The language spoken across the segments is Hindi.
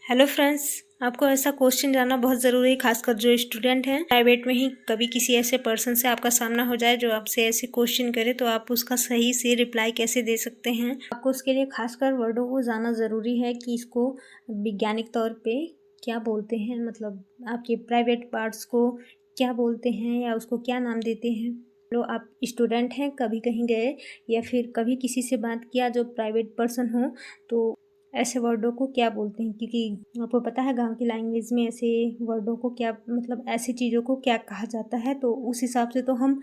हेलो फ्रेंड्स, आपको ऐसा क्वेश्चन जानना बहुत ज़रूरी है, खासकर जो स्टूडेंट हैं। प्राइवेट में ही कभी किसी ऐसे पर्सन से आपका सामना हो जाए जो आपसे ऐसे क्वेश्चन करे तो आप उसका सही से रिप्लाई कैसे दे सकते हैं। आपको उसके लिए खासकर वर्डों को जानना ज़रूरी है कि इसको वैज्ञानिक तौर पे क्या बोलते हैं, मतलब आपके प्राइवेट पार्ट्स को क्या बोलते हैं या उसको क्या नाम देते हैं। लो आप स्टूडेंट हैं, कभी कहीं गए या फिर कभी किसी से बात किया जो प्राइवेट पर्सन हो, तो ऐसे वर्डों को क्या बोलते हैं, क्योंकि आपको पता है गांव की लैंग्वेज में ऐसे वर्डों को क्या, मतलब ऐसी चीज़ों को क्या कहा जाता है। तो उस हिसाब से तो हम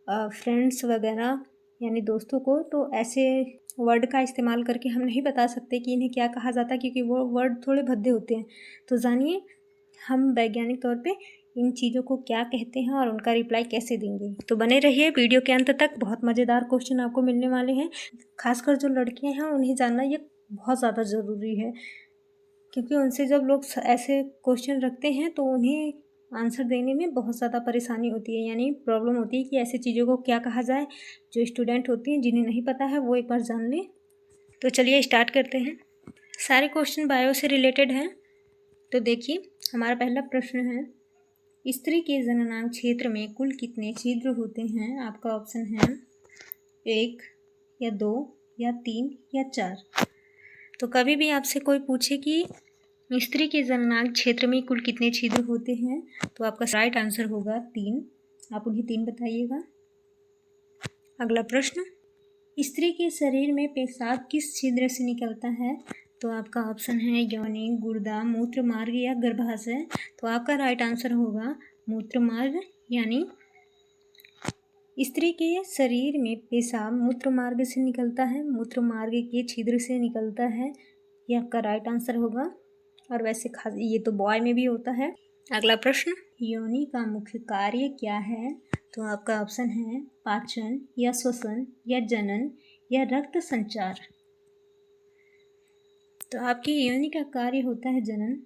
फ्रेंड्स वगैरह यानी दोस्तों को तो ऐसे वर्ड का इस्तेमाल करके हम नहीं बता सकते कि इन्हें क्या कहा जाता है, क्योंकि वो वर्ड थोड़े भद्दे होते हैं। तो जानिए हम वैज्ञानिक तौर पे इन चीज़ों को क्या कहते हैं और उनका रिप्लाई कैसे देंगे। तो बने रहिए वीडियो के अंत तक, बहुत मज़ेदार क्वेश्चन आपको मिलने वाले हैं। खासकर जो लड़कियां हैं उन्हें जानना ये बहुत ज़्यादा ज़रूरी है, क्योंकि उनसे जब लोग ऐसे क्वेश्चन रखते हैं तो उन्हें आंसर देने में बहुत ज़्यादा परेशानी होती है, यानी प्रॉब्लम होती है कि ऐसी चीज़ों को क्या कहा जाए। जो स्टूडेंट होती हैं जिन्हें नहीं पता है वो एक बार जान लें। तो चलिए स्टार्ट करते हैं। सारे क्वेश्चन बायो से रिलेटेड हैं। तो देखिए, हमारा पहला प्रश्न है, स्त्री के जननांग क्षेत्र में कुल कितने छिद्र होते हैं। आपका ऑप्शन है 1 या 2 या 3 या 4। तो कभी भी आपसे कोई पूछे कि स्त्री के जननांग क्षेत्र में कुल कितने छिद्र होते हैं, तो आपका राइट आंसर होगा 3। आप उन्हें 3 बताइएगा। अगला प्रश्न, स्त्री के शरीर में पेशाब किस छिद्र से निकलता है। तो आपका ऑप्शन है योनि, गुर्दा, मूत्र मार्ग या गर्भाशय। तो आपका राइट आंसर होगा मूत्र मार्ग, यानी स्त्री के शरीर में पेशाब मूत्र मार्ग से निकलता है, मूत्र मार्ग के छिद्र से निकलता है। यह आपका राइट आंसर होगा। और वैसे खास ये तो बॉय में भी होता है। अगला प्रश्न, योनि का मुख्य कार्य क्या है। तो आपका ऑप्शन है पाचन या श्वसन या जनन या रक्त संचार। तो आपकी योनि का कार्य होता है जनन,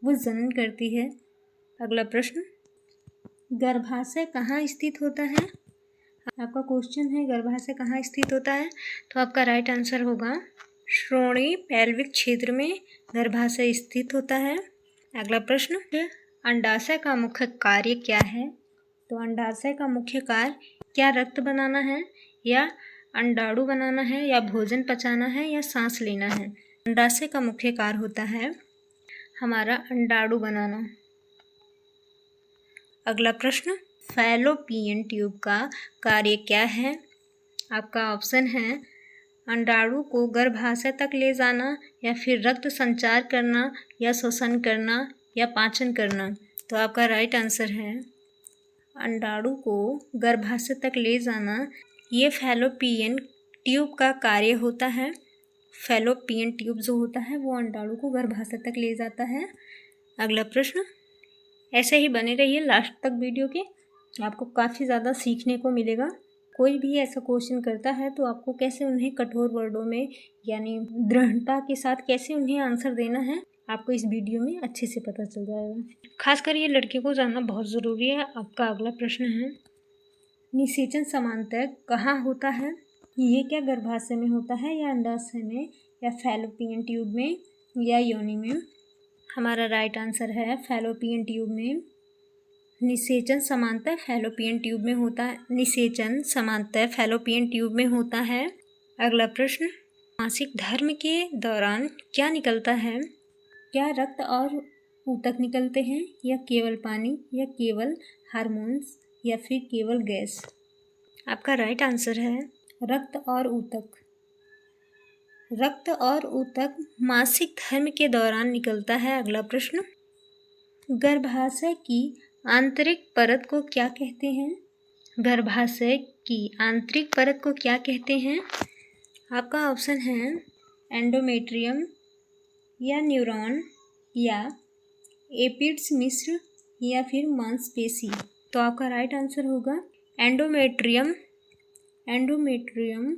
वो जनन करती है। अगला प्रश्न, गर्भाशय कहाँ स्थित होता है। आपका क्वेश्चन है गर्भाशय कहाँ स्थित होता है। तो आपका राइट आंसर होगा श्रोणि पैल्विक क्षेत्र में गर्भाशय स्थित होता है। अगला प्रश्न, अंडाशय का मुख्य कार्य क्या है। तो अंडाशय का मुख्य कार्य क्या रक्त बनाना है या अंडाणु बनाना है या भोजन पचाना है या सांस लेना है। अंडाशय का मुख्य कार्य होता है हमारा अंडाणु बनाना। अगला प्रश्न, फैलोपियन ट्यूब का कार्य क्या है। आपका ऑप्शन है अंडाणु को गर्भाशय तक ले जाना या फिर रक्त संचार करना या श्वसन करना या पाचन करना। तो आपका राइट आंसर है अंडाणु को गर्भाशय तक ले जाना। ये फैलोपियन ट्यूब का कार्य होता है। फैलोपियन ट्यूब जो होता है वो अंडाणु को गर्भाशय तक ले जाता है। अगला प्रश्न, ऐसे ही बने रहिए लास्ट तक वीडियो के, आपको काफ़ी ज़्यादा सीखने को मिलेगा। कोई भी ऐसा क्वेश्चन करता है तो आपको कैसे उन्हें कठोर वर्डों में यानी दृढ़ता के साथ कैसे उन्हें आंसर देना है, आपको इस वीडियो में अच्छे से पता चल जाएगा। खासकर ये लड़कियों को जानना बहुत ज़रूरी है। आपका अगला प्रश्न है, निषेचन समांतर कहाँ होता है। ये क्या गर्भाशय में होता है या अंडाशय में या फैलोपियन ट्यूब में या योनि में। हमारा राइट आंसर है फैलोपियन ट्यूब में। निषेचन समांतर फैलोपियन ट्यूब में होता है। निषेचन समांतर फैलोपियन ट्यूब में होता है। अगला प्रश्न, मासिक धर्म के दौरान क्या निकलता है। क्या रक्त और ऊतक निकलते हैं या केवल पानी या केवल हार्मोन्स या फिर केवल गैस। आपका राइट आंसर है रक्त और ऊतक। रक्त और ऊतक मासिक धर्म के दौरान निकलता है। अगला प्रश्न, गर्भाशय की आंतरिक परत को क्या कहते हैं। गर्भाशय की आंतरिक परत को क्या कहते हैं। आपका ऑप्शन है एंडोमेट्रियम या न्यूरॉन या एपिड्स या फिर मांसपेशी। तो आपका राइट आंसर होगा एंडोमेट्रियम। एंडोमेट्रियम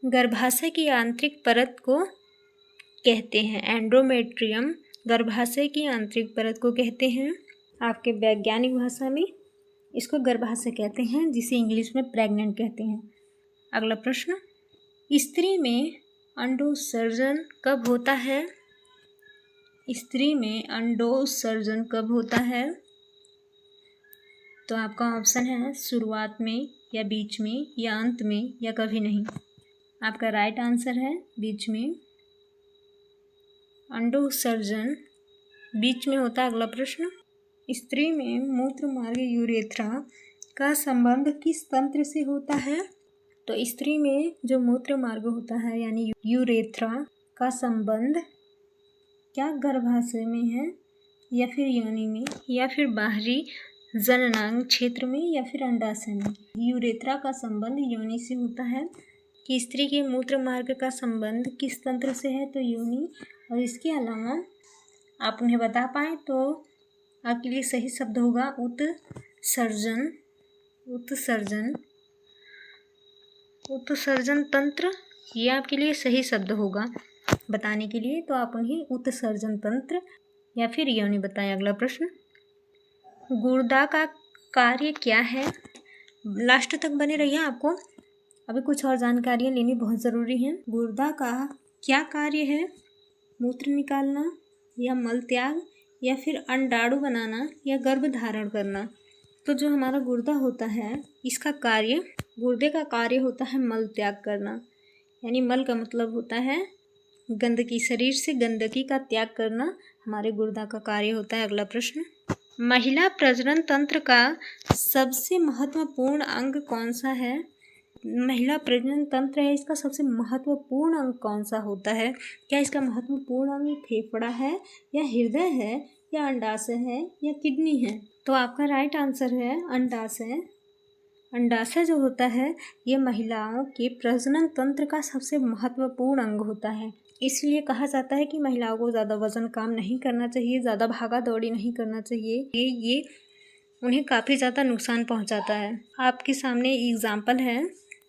गर्भाशय की आंतरिक परत को कहते हैं। एंडोमेट्रियम गर्भाशय की आंतरिक परत को कहते हैं। आपके वैज्ञानिक भाषा में इसको गर्भाशय कहते हैं, जिसे इंग्लिश में प्रेग्नेंट कहते हैं। अगला प्रश्न, स्त्री में अंडोत्सर्जन कब होता है। स्त्री में अंडोत्सर्जन कब होता है? तो आपका ऑप्शन है शुरुआत में या बीच में या अंत में या कभी नहीं। आपका राइट आंसर है बीच में। अंडोत्सर्जन बीच में होता है। अगला प्रश्न, स्त्री में मूत्र मार्ग यूरेथ्रा का संबंध किस तंत्र से होता है? तो स्त्री में जो मूत्र मार्ग होता है यानी यूरेथ्रा का संबंध क्या गर्भाशय में है या फिर योनि में या फिर बाहरी जननांग क्षेत्र में या फिर अंडाशय में? यूरेथ्रा का संबंध योनि से होता है। कि स्त्री के मूत्र मार्ग का संबंध किस तंत्र से है? तो योनि। और इसके अलावा आप उन्हें बता पाए तो आपके लिए सही शब्द होगा उत्सर्जन। उत्सर्जन उत्सर्जन तंत्र, ये आपके लिए सही शब्द होगा बताने के लिए। तो आप उन्हें उत्सर्जन तंत्र या फिर योनि बताएं। अगला प्रश्न, गुर्दा का कार्य क्या है? लास्ट तक बने रहिए, आपको अभी कुछ और जानकारियाँ लेनी बहुत ज़रूरी है। गुर्दा का क्या कार्य है? मूत्र निकालना या मल त्याग या फिर अंडाणु बनाना या गर्भ धारण करना? तो जो हमारा गुर्दा होता है इसका कार्य, गुर्दे का कार्य होता है मल त्याग करना। यानी मल का मतलब होता है गंदगी, शरीर से गंदगी का त्याग करना हमारे गुर्दा का कार्य होता है। अगला प्रश्न, महिला प्रजनन तंत्र का सबसे महत्वपूर्ण अंग कौन सा है? महिला प्रजनन तंत्र है, इसका सबसे महत्वपूर्ण अंग कौन सा होता है? क्या इसका महत्वपूर्ण अंग फेफड़ा है या हृदय है या अंडाशय है या किडनी है? तो आपका राइट आंसर है अंडाशय। अंडाशय जो होता है ये महिलाओं के प्रजनन तंत्र का सबसे महत्वपूर्ण अंग होता है। इसलिए कहा जाता है कि महिलाओं को ज़्यादा वजन काम नहीं करना चाहिए, ज़्यादा भागा दौड़ी नहीं करना चाहिए। ये उन्हें काफ़ी ज़्यादा नुकसान पहुंचाता है। आपके सामने एग्जाम्पल है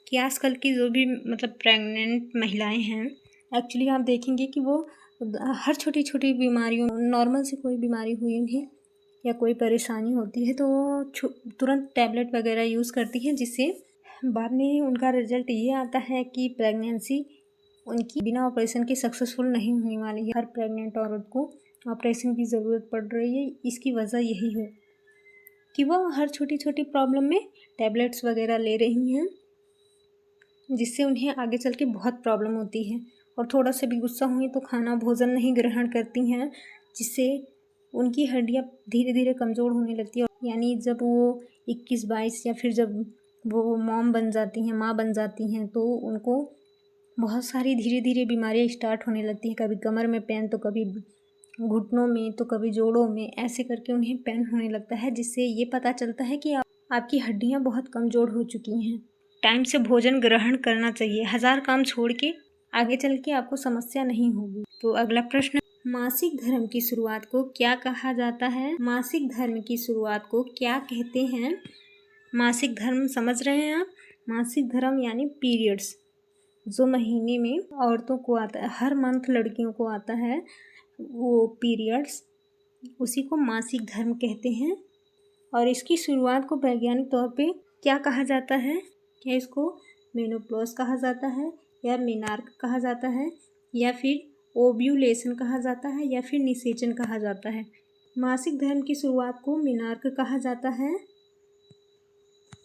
कि आजकल की जो भी मतलब प्रेग्नेंट महिलाएं हैं, एक्चुअली आप देखेंगे कि वो हर छोटी छोटी बीमारियों, नॉर्मल से कोई बीमारी हुई उन्हें या कोई परेशानी होती है तो वो तुरंत टैबलेट वगैरह यूज़ करती हैं, जिससे बाद में उनका रिजल्ट ये आता है कि प्रेगनेंसी उनकी बिना ऑपरेशन के सक्सेसफुल नहीं होने वाली है। हर प्रेग्नेंट औरत को ऑपरेशन की ज़रूरत पड़ रही है। इसकी वजह यही है कि वह हर छोटी छोटी प्रॉब्लम में टैबलेट्स वगैरह ले रही हैं, जिससे उन्हें आगे चल के बहुत प्रॉब्लम होती है। और थोड़ा सा भी गुस्सा हुई तो खाना भोजन नहीं ग्रहण करती हैं, जिससे उनकी हड्डियाँ धीरे धीरे कमज़ोर होने लगती है। यानी जब वो 21-22 या फिर जब वो मॉम बन जाती हैं, माँ बन जाती हैं, तो उनको बहुत सारी धीरे धीरे बीमारियाँ स्टार्ट होने लगती हैं। कभी कमर में पेन, तो कभी घुटनों में, तो कभी जोड़ों में, ऐसे करके उन्हें पेन होने लगता है, जिससे ये पता चलता है कि आपकी हड्डियाँ बहुत कमज़ोर हो चुकी हैं। टाइम से भोजन ग्रहण करना चाहिए। 1000 काम छोड़ के आगे चल के आपको समस्या नहीं होगी। तो अगला प्रश्न, मासिक धर्म की शुरुआत को क्या कहा जाता है? मासिक धर्म की शुरुआत को क्या कहते हैं? मासिक धर्म समझ रहे हैं आप? मासिक धर्म यानी पीरियड्स, जो महीने में औरतों को आता है, हर मंथ लड़कियों को आता है वो पीरियड्स, उसी को मासिक धर्म कहते हैं। और इसकी शुरुआत को वैज्ञानिक तौर पे क्या कहा जाता है? क्या इसको मेनोपॉज कहा जाता है या मेनार्क कहा जाता है या फिर ओव्यूलेशन कहा जाता है या फिर निषेचन कहा जाता है? मासिक धर्म की शुरुआत को मेनार्क कहा जाता है।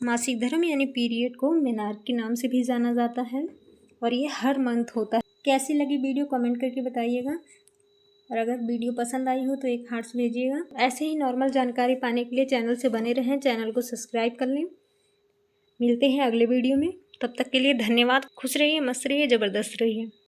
मासिक धर्म यानी पीरियड को मेनार्क के नाम से भी जाना जाता है और ये हर मंथ होता है। कैसी लगी वीडियो कमेंट करके बताइएगा, और अगर वीडियो पसंद आई हो तो एक हार्ट्स भेजिएगा। ऐसे ही नॉर्मल जानकारी पाने के लिए चैनल से बने रहें, चैनल को सब्सक्राइब कर लें। मिलते हैं अगले वीडियो में, तब तक के लिए धन्यवाद। खुश रहिए, मस्त रहिए, ज़बरदस्त रहिए।